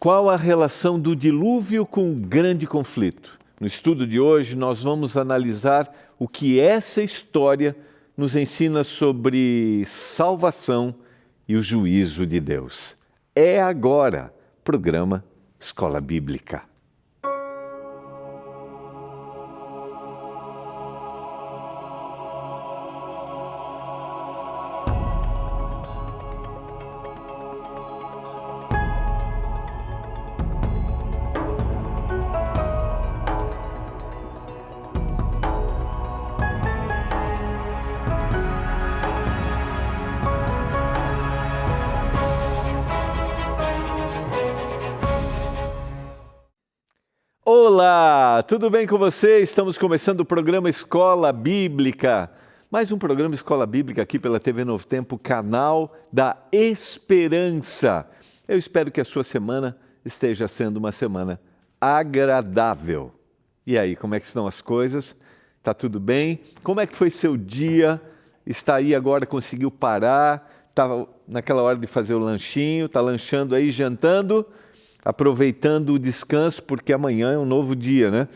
Qual a relação do dilúvio com o grande conflito? No estudo de hoje, nós vamos analisar o que essa história nos ensina sobre salvação e o juízo de Deus. É agora, programa Escola Bíblica. Olá, tudo bem com você? Estamos começando o programa Escola Bíblica. Mais um programa Escola Bíblica aqui pela TV Novo Tempo, canal da Esperança. Eu espero que a sua semana esteja sendo uma semana agradável. E aí, como é que estão as coisas? Tá tudo bem? Como é que foi seu dia? Está aí agora, conseguiu parar? Estava naquela hora de fazer o lanchinho, está lanchando aí, jantando? Aproveitando o descanso, porque amanhã é um novo dia, né?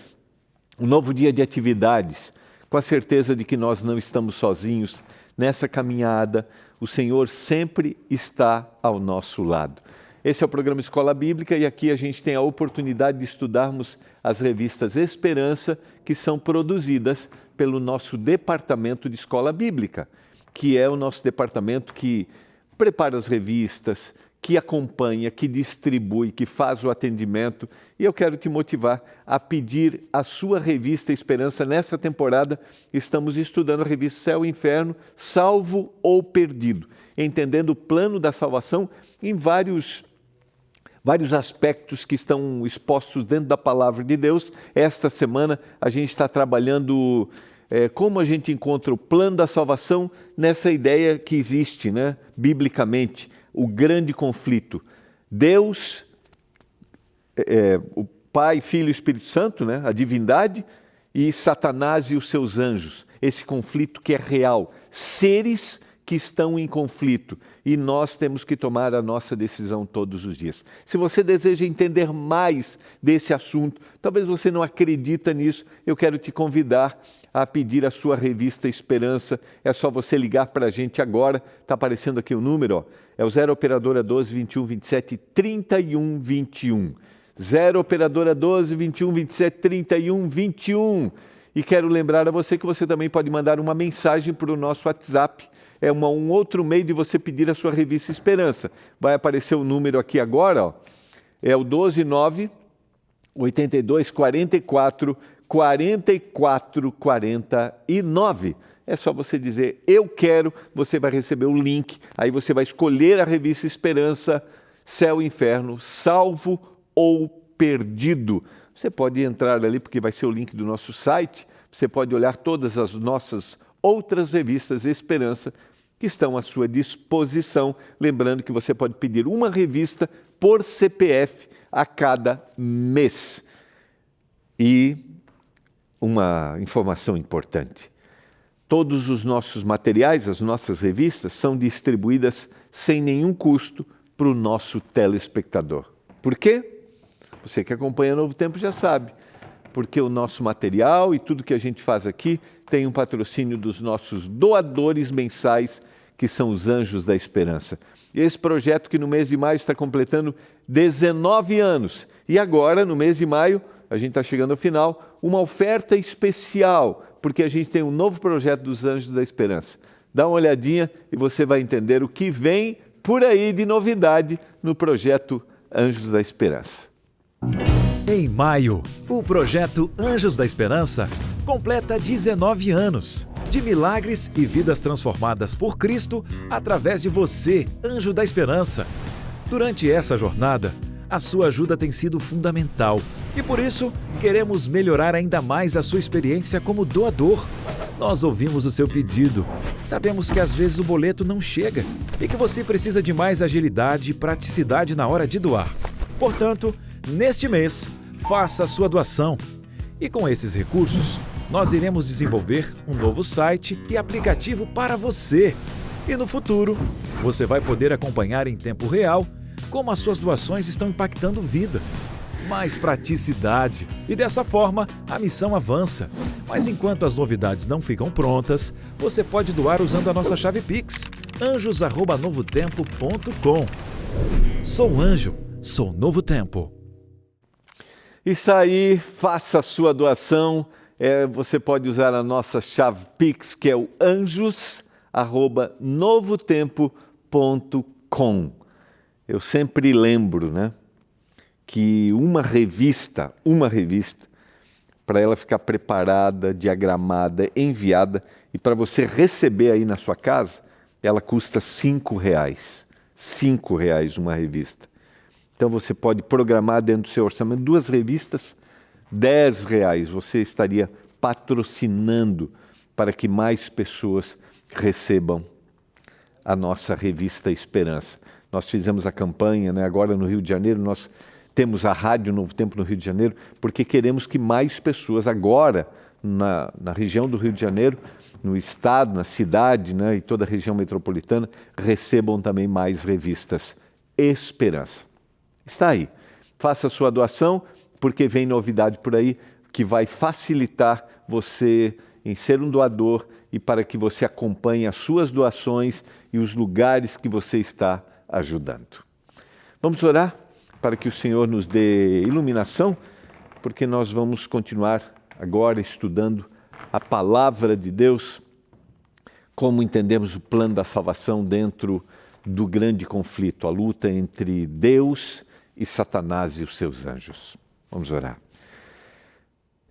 Um novo dia de atividades, com a certeza de que nós não estamos sozinhos nessa caminhada. O Senhor sempre está ao nosso lado. Esse é o programa Escola Bíblica e aqui a gente tem a oportunidade de estudarmos as revistas Esperança, que são produzidas pelo nosso Departamento de Escola Bíblica, que é o nosso departamento que prepara as revistas, que acompanha, que distribui, que faz o atendimento. E eu quero te motivar a pedir a sua revista Esperança. Nessa temporada, estamos estudando a revista Céu e Inferno, Salvo ou Perdido, entendendo o plano da salvação em vários aspectos que estão expostos dentro da Palavra de Deus. Esta semana, a gente está trabalhando como a gente encontra o plano da salvação nessa ideia que existe, né, biblicamente, o grande conflito. Deus, o Pai, Filho e Espírito Santo, né? A divindade, e Satanás e os seus anjos. Esse conflito que é real. Seres que estão em conflito. E nós temos que tomar a nossa decisão todos os dias. Se você deseja entender mais desse assunto, talvez você não acredita nisso, eu quero te convidar a pedir a sua revista Esperança. É só você ligar para a gente agora. Está aparecendo aqui o número, ó. É o 0 operadora 12 21 27 31 21. 0 operadora 12 21 27 31 21. E quero lembrar a você que você também pode mandar uma mensagem para o nosso WhatsApp. É um outro meio de você pedir a sua revista Esperança. Vai aparecer o número aqui agora, ó. É o 129 82 44 44 49. É só você dizer, eu quero, você vai receber o link, aí você vai escolher a revista Esperança, Céu e Inferno, Salvo ou Perdido. Você pode entrar ali, porque vai ser o link do nosso site, você pode olhar todas as nossas outras revistas Esperança que estão à sua disposição. Lembrando que você pode pedir uma revista por CPF a cada mês. E uma informação importante. Todos os nossos materiais, as nossas revistas, são distribuídas sem nenhum custo para o nosso telespectador. Por quê? Você que acompanha Novo Tempo já sabe. Porque o nosso material e tudo que a gente faz aqui tem um patrocínio dos nossos doadores mensais, que são os Anjos da Esperança. E esse projeto que no mês de maio está completando 19 anos. E agora, no mês de maio, a gente está chegando ao final, uma oferta especial, porque a gente tem um novo projeto dos Anjos da Esperança. Dá uma olhadinha e você vai entender o que vem por aí de novidade no projeto Anjos da Esperança. Em maio, o projeto Anjos da Esperança completa 19 anos de milagres e vidas transformadas por Cristo através de você, Anjo da Esperança. Durante essa jornada, a sua ajuda tem sido fundamental e por isso queremos melhorar ainda mais a sua experiência como doador. Nós ouvimos o seu pedido. Sabemos que às vezes o boleto não chega e que você precisa de mais agilidade e praticidade na hora de doar. Portanto, neste mês, faça a sua doação. E com esses recursos, nós iremos desenvolver um novo site e aplicativo para você. E no futuro, você vai poder acompanhar em tempo real como as suas doações estão impactando vidas. Mais praticidade e dessa forma a missão avança. Mas enquanto as novidades não ficam prontas, você pode doar usando a nossa chave Pix, anjos@novotempo.com. Sou anjo, sou Novo Tempo. Isso aí, faça a sua doação. Você pode usar a nossa chave Pix, que é o anjos@novotempo.com. Eu sempre lembro, né, que uma revista, para ela ficar preparada, diagramada, enviada, e para você receber aí na sua casa, ela custa R$5. R$5 uma revista. Então você pode programar dentro do seu orçamento 2 revistas, R$10. Você estaria patrocinando para que mais pessoas recebam a nossa revista Esperança. Nós fizemos a campanha, né, agora no Rio de Janeiro, nós temos a Rádio Novo Tempo no Rio de Janeiro, porque queremos que mais pessoas agora, na região do Rio de Janeiro, no estado, na cidade, né, e toda a região metropolitana, recebam também mais revistas Esperança. Está aí. Faça a sua doação, porque vem novidade por aí que vai facilitar você em ser um doador e para que você acompanhe as suas doações e os lugares que você está ajudando. Vamos orar para que o Senhor nos dê iluminação, porque nós vamos continuar agora estudando a palavra de Deus, como entendemos o plano da salvação dentro do grande conflito, a luta entre Deus e Satanás e os seus anjos. Vamos orar.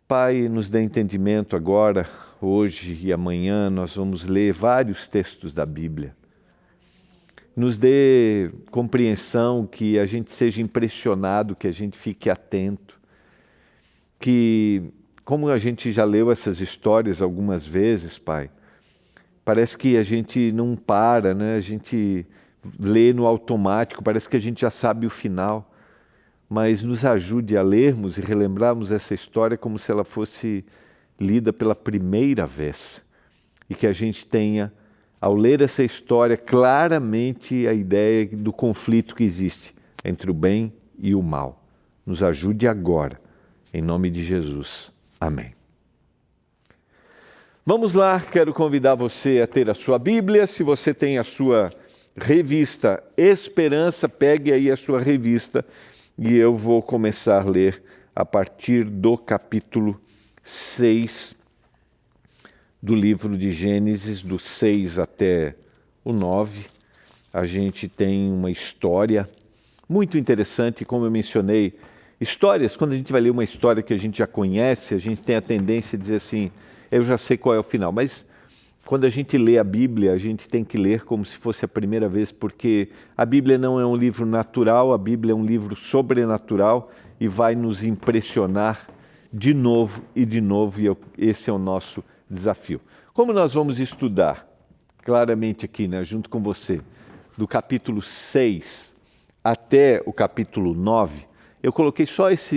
Pai, nos dê entendimento agora, hoje e amanhã, nós vamos ler vários textos da Bíblia. Nos dê compreensão, que a gente seja impressionado, que a gente fique atento, que, como a gente já leu essas histórias algumas vezes, Pai, parece que a gente não para, né? A gente lê no automático, parece que a gente já sabe o final, mas nos ajude a lermos e relembrarmos essa história como se ela fosse lida pela primeira vez, e que a gente tenha, ao ler essa história, claramente a ideia do conflito que existe entre o bem e o mal. Nos ajude agora, em nome de Jesus. Amém. Vamos lá, quero convidar você a ter a sua Bíblia. Se você tem a sua revista Esperança, pegue aí a sua revista e eu vou começar a ler a partir do capítulo 6 do livro de Gênesis, do 6 até o 9, a gente tem uma história muito interessante, como eu mencionei. Histórias, quando a gente vai ler uma história que a gente já conhece, a gente tem a tendência a dizer assim, eu já sei qual é o final, mas quando a gente lê a Bíblia, a gente tem que ler como se fosse a primeira vez, porque a Bíblia não é um livro natural, a Bíblia é um livro sobrenatural e vai nos impressionar de novo, e esse é o nosso desafio. Como nós vamos estudar claramente aqui, né, junto com você, do capítulo 6 até o capítulo 9, eu coloquei só isso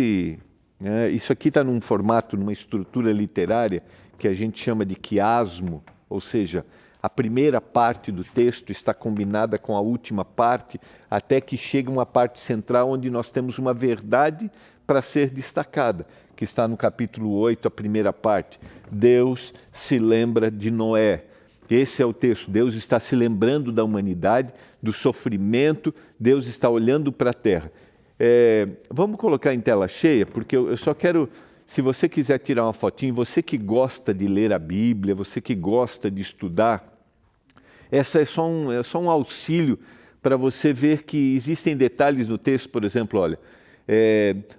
aqui está num formato, numa estrutura literária que a gente chama de quiasmo, ou seja, a primeira parte do texto está combinada com a última parte, até que chega uma parte central onde nós temos uma verdade para ser destacada, que está no capítulo 8, a primeira parte. Deus se lembra de Noé. Esse é o texto. Deus está se lembrando da humanidade, do sofrimento, Deus está olhando para a terra. Vamos colocar em tela cheia, porque eu só quero, se você quiser tirar uma fotinho, você que gosta de ler a Bíblia, você que gosta de estudar, essa é só um auxílio para você ver que existem detalhes no texto. Por exemplo, olha,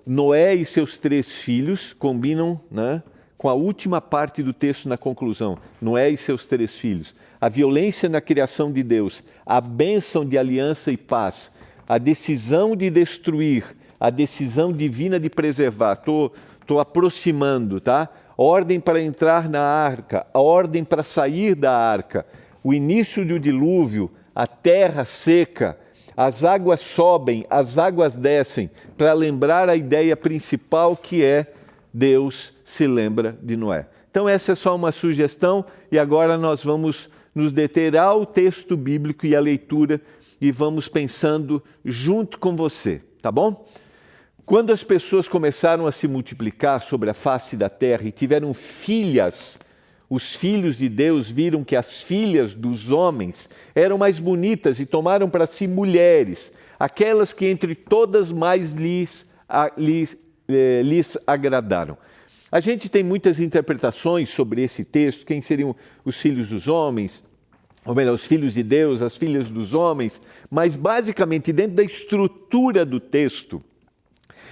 Noé e seus 3 filhos combinam, né, com a última parte do texto na conclusão. Noé e seus 3 filhos. A violência na criação de Deus, a bênção de aliança e paz, a decisão de destruir, a decisão divina de preservar. Estou aproximando, tá? Ordem para entrar na arca, a ordem para sair da arca, o início do dilúvio, a terra seca, as águas sobem, as águas descem, para lembrar a ideia principal, que é Deus se lembra de Noé. Então essa é só uma sugestão, e agora nós vamos nos deter ao texto bíblico e à leitura e vamos pensando junto com você, tá bom? Quando as pessoas começaram a se multiplicar sobre a face da terra e tiveram filhas, os filhos de Deus viram que as filhas dos homens eram mais bonitas e tomaram para si mulheres, aquelas que entre todas mais lhes agradaram. A gente tem muitas interpretações sobre esse texto, quem seriam os filhos dos homens, ou melhor, os filhos de Deus, as filhas dos homens, mas basicamente dentro da estrutura do texto,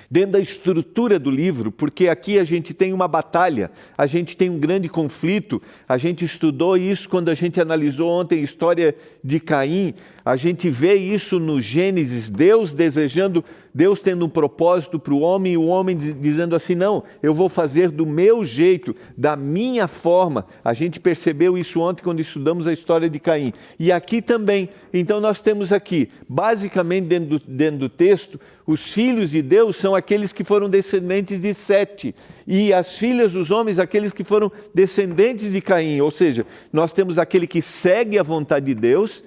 dentro da estrutura do livro, porque aqui a gente tem uma batalha, a gente tem um grande conflito, a gente estudou isso quando a gente analisou ontem a história de Caim, a gente vê isso no Gênesis, Deus tendo um propósito para o homem e o homem dizendo assim, não, eu vou fazer do meu jeito, da minha forma. A gente percebeu isso ontem quando estudamos a história de Caim. E aqui também, então nós temos aqui, basicamente dentro do texto, os filhos de Deus são aqueles que foram descendentes de Sete, e as filhas dos homens, aqueles que foram descendentes de Caim. Ou seja, nós temos aquele que segue a vontade de Deus,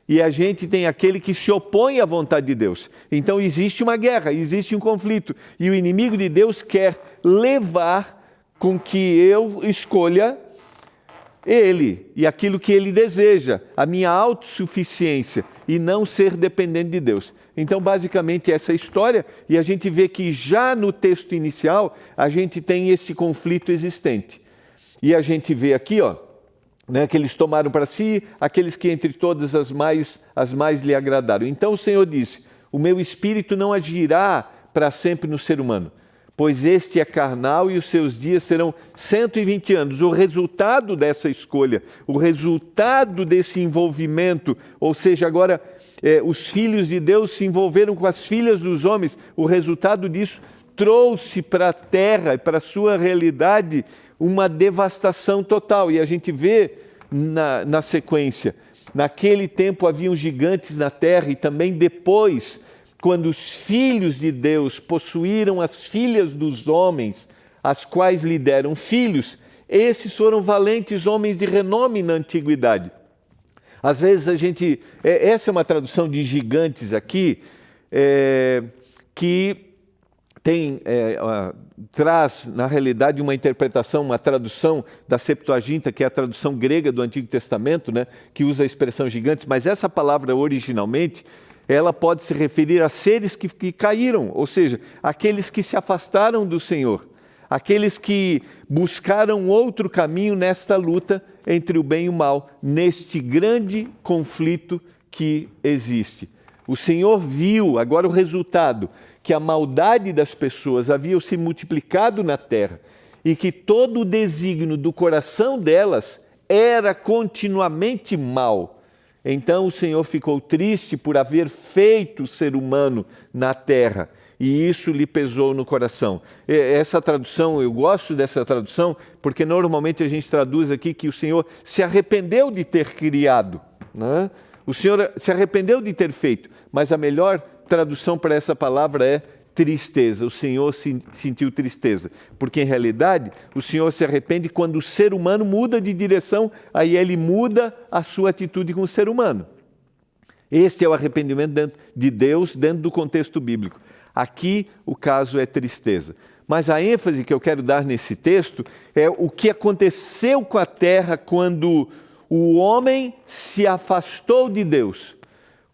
e a gente tem aquele que se opõe à vontade de Deus. Então existe uma guerra, existe um conflito. E o inimigo de Deus quer levar com que eu escolha ele e aquilo que ele deseja, a minha autossuficiência, e não ser dependente de Deus. Então basicamente essa é a história, e a gente vê que já no texto inicial a gente tem esse conflito existente. E a gente vê aqui, que eles tomaram para si aqueles que entre todas as mais lhe agradaram. Então o Senhor disse, o meu espírito não agirá para sempre no ser humano, pois este é carnal e os seus dias serão 120 anos. O resultado dessa escolha, o resultado desse envolvimento, ou seja, agora os filhos de Deus se envolveram com as filhas dos homens, o resultado disso trouxe para a terra e para a sua realidade uma devastação total. E a gente vê na sequência, naquele tempo haviam gigantes na terra, e também depois, quando os filhos de Deus possuíram as filhas dos homens, as quais lhe deram filhos, esses foram valentes homens de renome na antiguidade. Às vezes essa é uma tradução de gigantes aqui, que traz, na realidade, uma interpretação, uma tradução da Septuaginta, que é a tradução grega do Antigo Testamento, que usa a expressão gigantes, mas essa palavra originalmente, ela pode se referir a seres que caíram, ou seja, aqueles que se afastaram do Senhor, aqueles que buscaram outro caminho nesta luta entre o bem e o mal, neste grande conflito que existe. O Senhor viu, agora o resultado, que a maldade das pessoas havia se multiplicado na terra e que todo o desígnio do coração delas era continuamente mal. Então o Senhor ficou triste por haver feito o ser humano na terra, e isso lhe pesou no coração. Essa tradução, eu gosto dessa tradução, porque normalmente a gente traduz aqui que o Senhor se arrependeu de ter criado, né? O Senhor se arrependeu de ter feito, mas a melhor tradução para essa palavra é tristeza. O Senhor sentiu tristeza, porque em realidade o Senhor se arrepende quando o ser humano muda de direção, aí ele muda a sua atitude com o ser humano. Este é o arrependimento de Deus dentro do contexto bíblico. Aqui o caso é tristeza. Mas a ênfase que eu quero dar nesse texto é o que aconteceu com a terra quando o homem se afastou de Deus.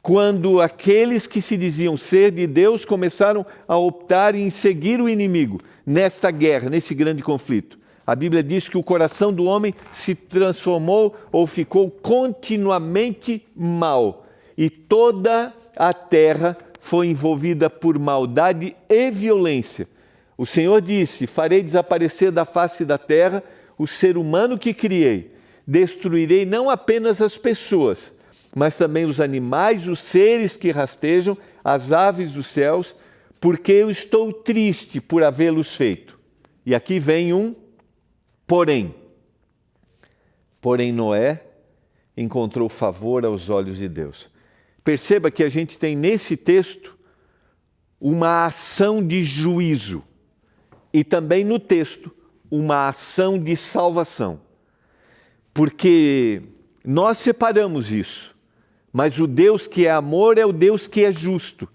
Quando aqueles que se diziam ser de Deus começaram a optar em seguir o inimigo nesta guerra, nesse grande conflito. A Bíblia diz que o coração do homem se transformou ou ficou continuamente mal. E toda a terra foi envolvida por maldade e violência. O Senhor disse, farei desaparecer da face da terra o ser humano que criei. Destruirei não apenas as pessoas, mas também os animais, os seres que rastejam, as aves dos céus, porque eu estou triste por havê-los feito. E aqui vem um porém. Porém Noé encontrou favor aos olhos de Deus. Perceba que a gente tem nesse texto uma ação de juízo e também no texto uma ação de salvação. Porque nós separamos isso. Mas o Deus que é amor é o Deus que é justo.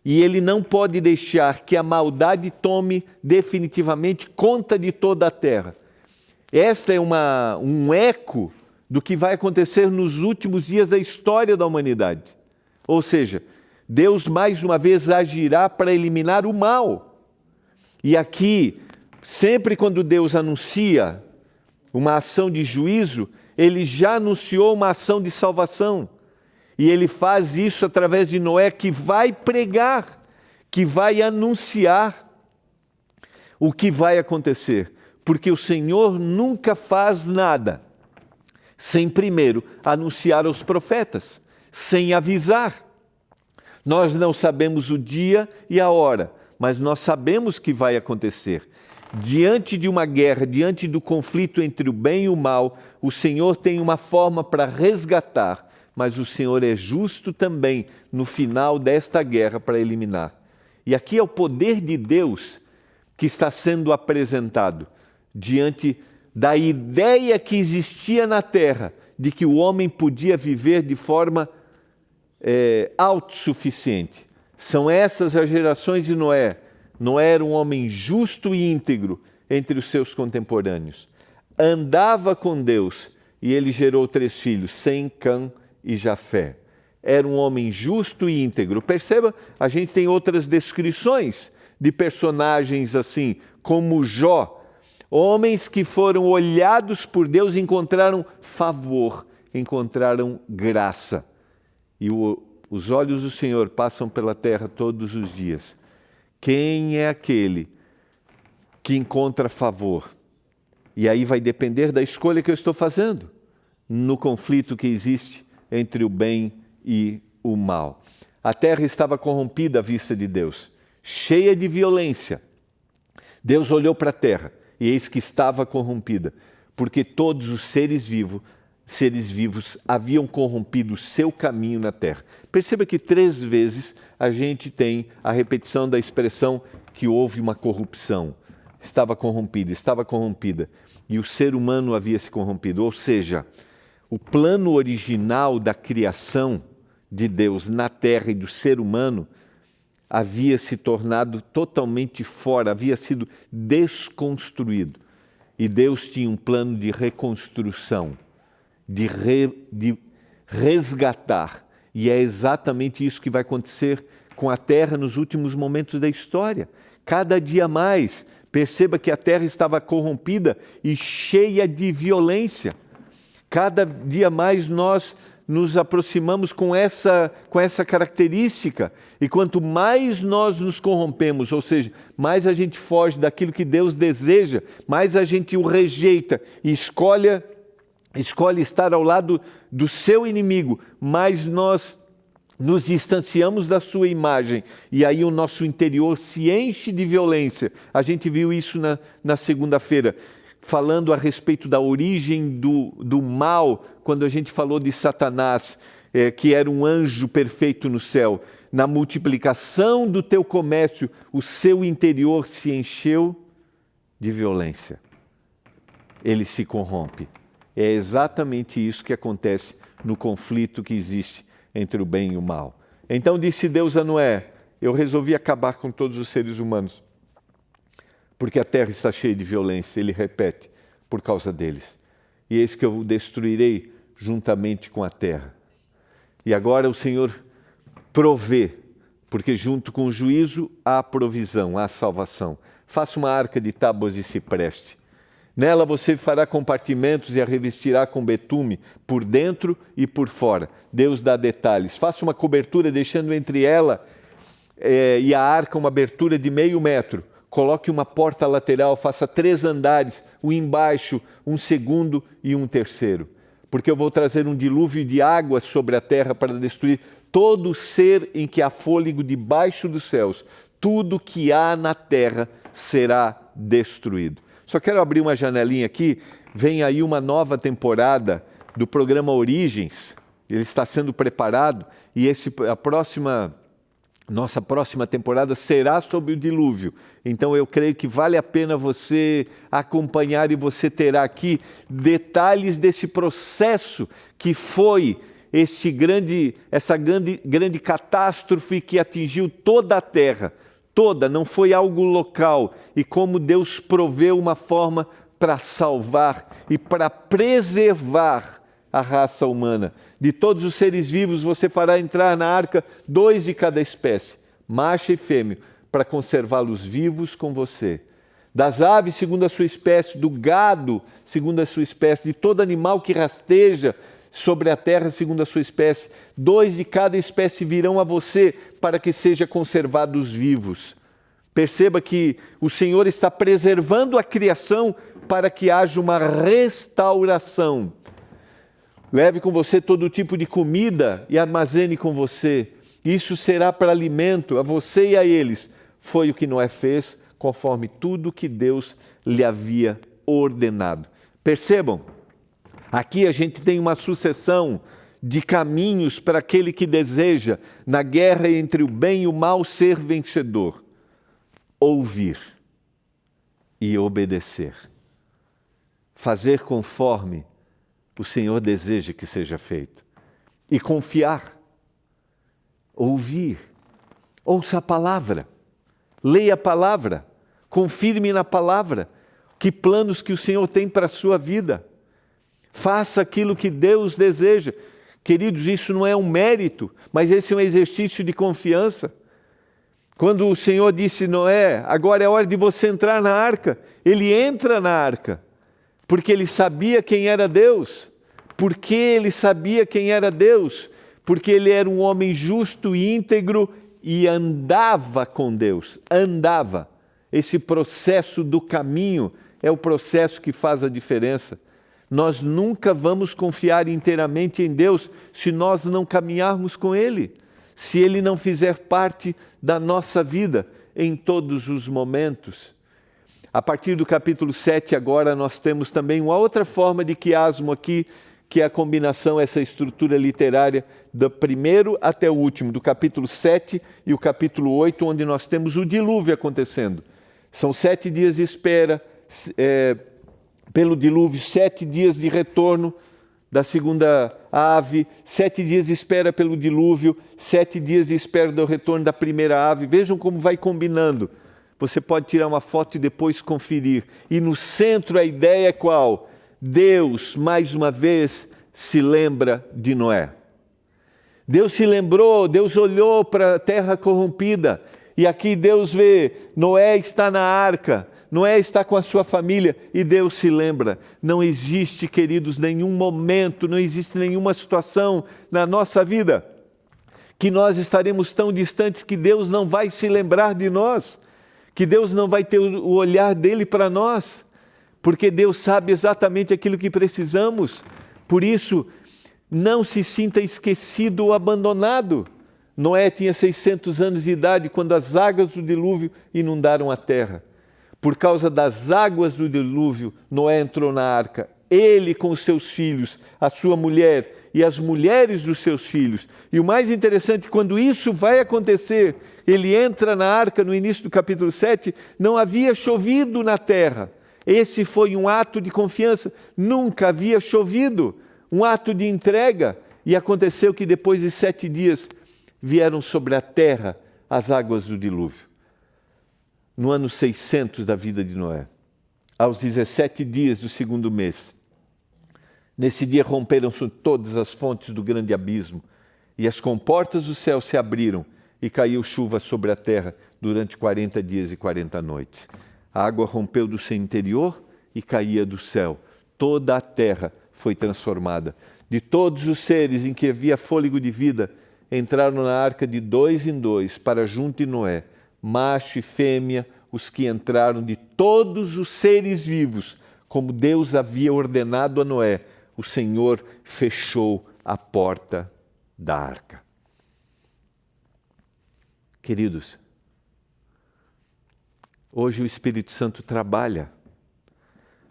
E Ele não pode deixar que a maldade tome definitivamente conta de toda a terra. Esta é um eco do que vai acontecer nos últimos dias da história da humanidade. Ou seja, Deus mais uma vez agirá para eliminar o mal. E aqui, sempre quando Deus anuncia uma ação de juízo, Ele já anunciou uma ação de salvação. E Ele faz isso através de Noé, que vai pregar, que vai anunciar o que vai acontecer. Porque o Senhor nunca faz nada sem primeiro anunciar aos profetas, sem avisar. Nós não sabemos o dia e a hora, mas nós sabemos que vai acontecer. Diante de uma guerra, diante do conflito entre o bem e o mal, o Senhor tem uma forma para resgatar, mas o Senhor é justo também no final desta guerra para eliminar. E aqui é o poder de Deus que está sendo apresentado diante da ideia que existia na terra de que o homem podia viver de forma autossuficiente. São essas as gerações de Noé. Noé era um homem justo e íntegro entre os seus contemporâneos. Andava com Deus e ele gerou 3 filhos, Sem, Cã e Jafé. Era um homem justo e íntegro. Perceba, a gente tem outras descrições de personagens assim, como Jó. Homens que foram olhados por Deus e encontraram favor, encontraram graça. E os olhos do Senhor passam pela terra todos os dias. Quem é aquele que encontra favor? E aí vai depender da escolha que eu estou fazendo no conflito que existe entre o bem e o mal. A terra estava corrompida à vista de Deus, cheia de violência. Deus olhou para a terra e eis que estava corrompida, porque todos os seres vivos haviam corrompido o seu caminho na terra. Perceba que 3 vezes a gente tem a repetição da expressão que houve uma corrupção. Estava corrompida, e o ser humano havia se corrompido. Ou seja, o plano original da criação de Deus na terra e do ser humano havia se tornado totalmente fora, havia sido desconstruído. E Deus tinha um plano de reconstrução, de resgatar. E é exatamente isso que vai acontecer com a terra nos últimos momentos da história. Cada dia mais, perceba que a terra estava corrompida e cheia de violência. Cada dia mais nós nos aproximamos com essa característica. E quanto mais nós nos corrompemos, ou seja, mais a gente foge daquilo que Deus deseja, mais a gente o rejeita e escolhe estar ao lado do seu inimigo, mais nós nos distanciamos da sua imagem, e aí o nosso interior se enche de violência. A gente viu isso na segunda-feira, falando a respeito da origem do mal, quando a gente falou de Satanás, que era um anjo perfeito no céu. Na multiplicação do teu comércio, o seu interior se encheu de violência. Ele se corrompe. É exatamente isso que acontece no conflito que existe entre o bem e o mal. Então disse Deus a Noé: eu resolvi acabar com todos os seres humanos, porque a terra está cheia de violência. Ele repete, por causa deles. E eis que eu o destruirei juntamente com a terra. E agora o Senhor provê, porque junto com o juízo há provisão, há salvação. Faça uma arca de tábuas de cipreste. Nela você fará compartimentos e a revestirá com betume por dentro e por fora. Deus dá detalhes. Faça uma cobertura deixando entre ela e a arca uma abertura de 0,5 metro. Coloque uma porta lateral, faça 3 andares, um embaixo, um segundo e um terceiro. Porque eu vou trazer um dilúvio de água sobre a terra para destruir todo ser em que há fôlego debaixo dos céus. Tudo que há na terra será destruído. Só quero abrir uma janelinha aqui. Vem aí uma nova temporada do programa Origens. Ele está sendo preparado e nossa próxima temporada será sobre o dilúvio. Então eu creio que vale a pena você acompanhar, e você terá aqui detalhes desse processo que foi essa grande catástrofe que atingiu toda a terra, toda, não foi algo local, e como Deus proveu uma forma para salvar e para preservar a raça humana. De todos os seres vivos, você fará entrar na arca 2 de cada espécie, macho e fêmea, para conservá-los vivos com você. Das aves, segundo a sua espécie, do gado, segundo a sua espécie, de todo animal que rasteja sobre a terra, segundo a sua espécie, 2 de cada espécie virão a você para que sejam conservados vivos. Perceba que o Senhor está preservando a criação para que haja uma restauração. Leve com você todo tipo de comida e armazene com você. Isso será para alimento a você e a eles. Foi o que Noé fez, conforme tudo que Deus lhe havia ordenado. Percebam, aqui a gente tem uma sucessão de caminhos para aquele que deseja, na guerra entre o bem e o mal, ser vencedor. Ouvir e obedecer. Fazer conforme o Senhor deseja que seja feito. E confiar. Ouvir. Ouça a palavra. Leia a palavra. Confirme na palavra. Que planos que o Senhor tem para a sua vida. Faça aquilo que Deus deseja. Queridos, isso não é um mérito, mas esse é um exercício de confiança. Quando o Senhor disse, Noé, agora é hora de você entrar na arca, ele entra na arca, porque ele sabia quem era Deus. Por que ele sabia quem era Deus? Porque ele era um homem justo e íntegro e andava com Deus, andava. Esse processo do caminho é o processo que faz a diferença. Nós nunca vamos confiar inteiramente em Deus se nós não caminharmos com Ele, se Ele não fizer parte da nossa vida em todos os momentos. A partir do capítulo 7 agora nós temos também uma outra forma de quiasmo aqui, que é a combinação, essa estrutura literária do primeiro até o último, do capítulo 7 e o capítulo 8, onde nós temos o dilúvio acontecendo. São 7 dias de espera pelo dilúvio, 7 dias de retorno da segunda ave, 7 dias de espera pelo dilúvio, 7 dias de espera do retorno da primeira ave. Vejam como vai combinando. Você pode tirar uma foto e depois conferir. E no centro a ideia é qual? Deus, mais uma vez, se lembra de Noé. Deus se lembrou, Deus olhou para a terra corrompida. E aqui Deus vê, Noé está na arca, Noé está com a sua família e Deus se lembra. Não existe, queridos, nenhum momento, não existe nenhuma situação na nossa vida que nós estaremos tão distantes que Deus não vai se lembrar de nós, que Deus não vai ter o olhar dele para nós, porque Deus sabe exatamente aquilo que precisamos. Por isso, não se sinta esquecido ou abandonado. Noé tinha 600 anos de idade quando as águas do dilúvio inundaram a terra. Por causa das águas do dilúvio, Noé entrou na arca. Ele com os seus filhos, a sua mulher e as mulheres dos seus filhos. E o mais interessante, quando isso vai acontecer, ele entra na arca no início do capítulo 7, não havia chovido na terra. Esse foi um ato de confiança. Nunca havia chovido. Um ato de entrega. E aconteceu que depois de 7 dias, vieram sobre a terra as águas do dilúvio. No ano 600 da vida de Noé, aos 17 dias do segundo mês, nesse dia romperam-se todas as fontes do grande abismo, e as comportas do céu se abriram, e caiu chuva sobre a terra durante 40 dias e 40 noites. A água rompeu do seu interior e caía do céu. Toda a terra foi transformada. De todos os seres em que havia fôlego de vida, entraram na arca de 2 em 2 para junto de Noé, macho e fêmea, os que entraram de todos os seres vivos, como Deus havia ordenado a Noé, o Senhor fechou a porta da arca. Queridos, hoje o Espírito Santo trabalha.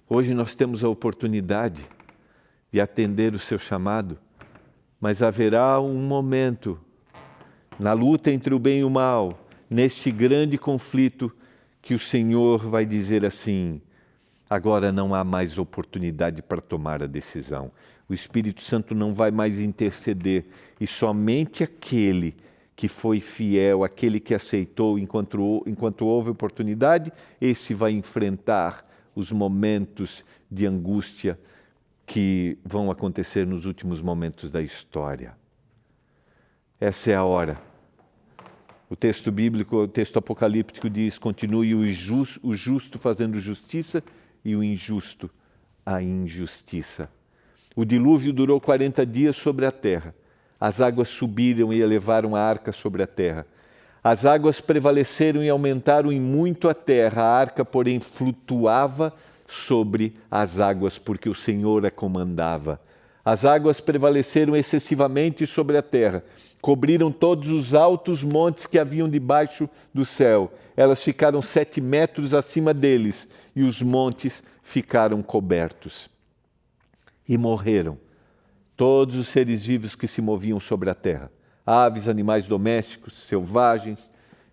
Hoje nós temos a oportunidade de atender o seu chamado, mas haverá um momento na luta entre o bem e o mal, neste grande conflito, que o Senhor vai dizer assim: Agora não há mais oportunidade para tomar a decisão. O Espírito Santo não vai mais interceder e somente aquele que foi fiel, aquele que aceitou enquanto houve oportunidade, esse vai enfrentar os momentos de angústia que vão acontecer nos últimos momentos da história. Essa é a hora. O texto bíblico, o texto apocalíptico diz: continue o justo fazendo justiça e o injusto a injustiça. O dilúvio durou 40 dias sobre a terra. As águas subiram e elevaram a arca sobre a terra. As águas prevaleceram e aumentaram em muito a terra. A arca, porém, flutuava sobre as águas, porque o Senhor a comandava. As águas prevaleceram excessivamente sobre a terra. Cobriram todos os altos montes que haviam debaixo do céu. Elas ficaram 7 metros acima deles, e os montes ficaram cobertos. E morreram todos os seres vivos que se moviam sobre a terra, aves, animais domésticos, selvagens,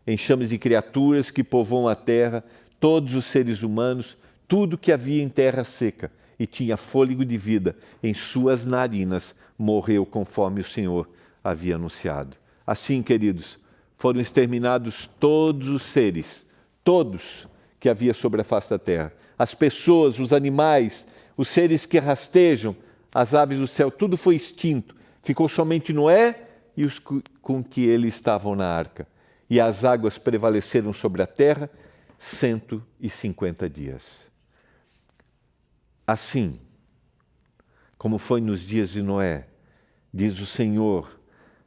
enxames de criaturas que povoam a terra, todos os seres humanos, tudo que havia em terra seca e tinha fôlego de vida em suas narinas, morreu conforme o Senhor havia anunciado. Assim, queridos, foram exterminados todos os seres, todos que havia sobre a face da terra. As pessoas, os animais, os seres que rastejam, as aves do céu, tudo foi extinto. Ficou somente Noé e os com que ele estavam na arca. E as águas prevaleceram sobre a terra 150 dias. Assim, como foi nos dias de Noé, diz o Senhor,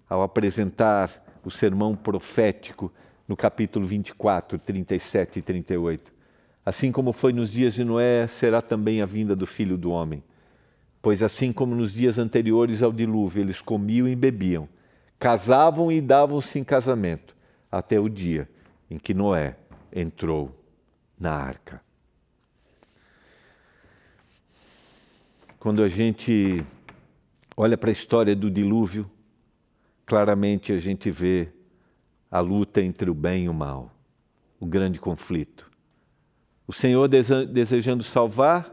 ao apresentar o sermão profético no capítulo 24, 37 e 38. Assim como foi nos dias de Noé, será também a vinda do Filho do Homem. Pois assim como nos dias anteriores ao dilúvio, eles comiam e bebiam, casavam e davam-se em casamento, até o dia em que Noé entrou na arca. Quando a gente olha para a história do dilúvio, claramente a gente vê a luta entre o bem e o mal, o grande conflito. O Senhor desejando salvar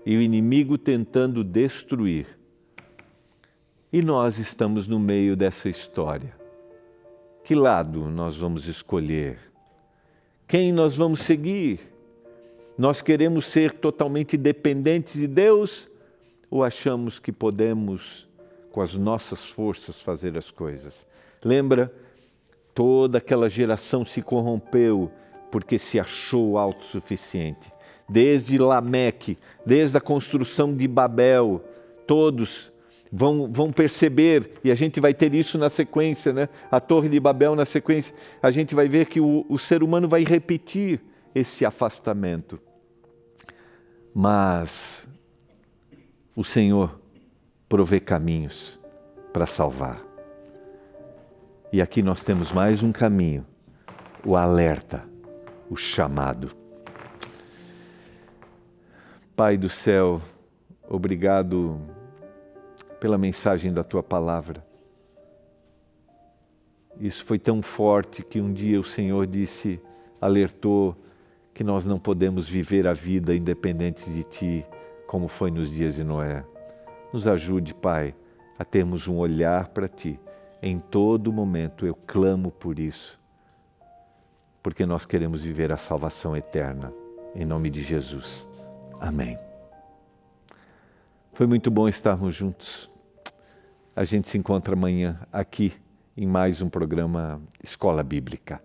e o inimigo tentando destruir. E nós estamos no meio dessa história. Que lado nós vamos escolher? Quem nós vamos seguir? Nós queremos ser totalmente dependentes de Deus ou achamos que podemos, com as nossas forças, fazer as coisas? Lembra? Toda aquela geração se corrompeu porque se achou autossuficiente. Desde Lameque, desde a construção de Babel, todos vão perceber, e a gente vai ter isso na sequência, né? A Torre de Babel na sequência, a gente vai ver que o ser humano vai repetir esse afastamento. Mas o Senhor provê caminhos para salvar. E aqui nós temos mais um caminho, o alerta, o chamado. Pai do céu, obrigado pela mensagem da Tua palavra. Isso foi tão forte que um dia o Senhor disse, alertou, que nós não podemos viver a vida independente de Ti, como foi nos dias de Noé. Nos ajude, Pai, a termos um olhar para Ti. Em todo momento eu clamo por isso, porque nós queremos viver a salvação eterna. Em nome de Jesus. Amém. Foi muito bom estarmos juntos. A gente se encontra amanhã aqui em mais um programa Escola Bíblica.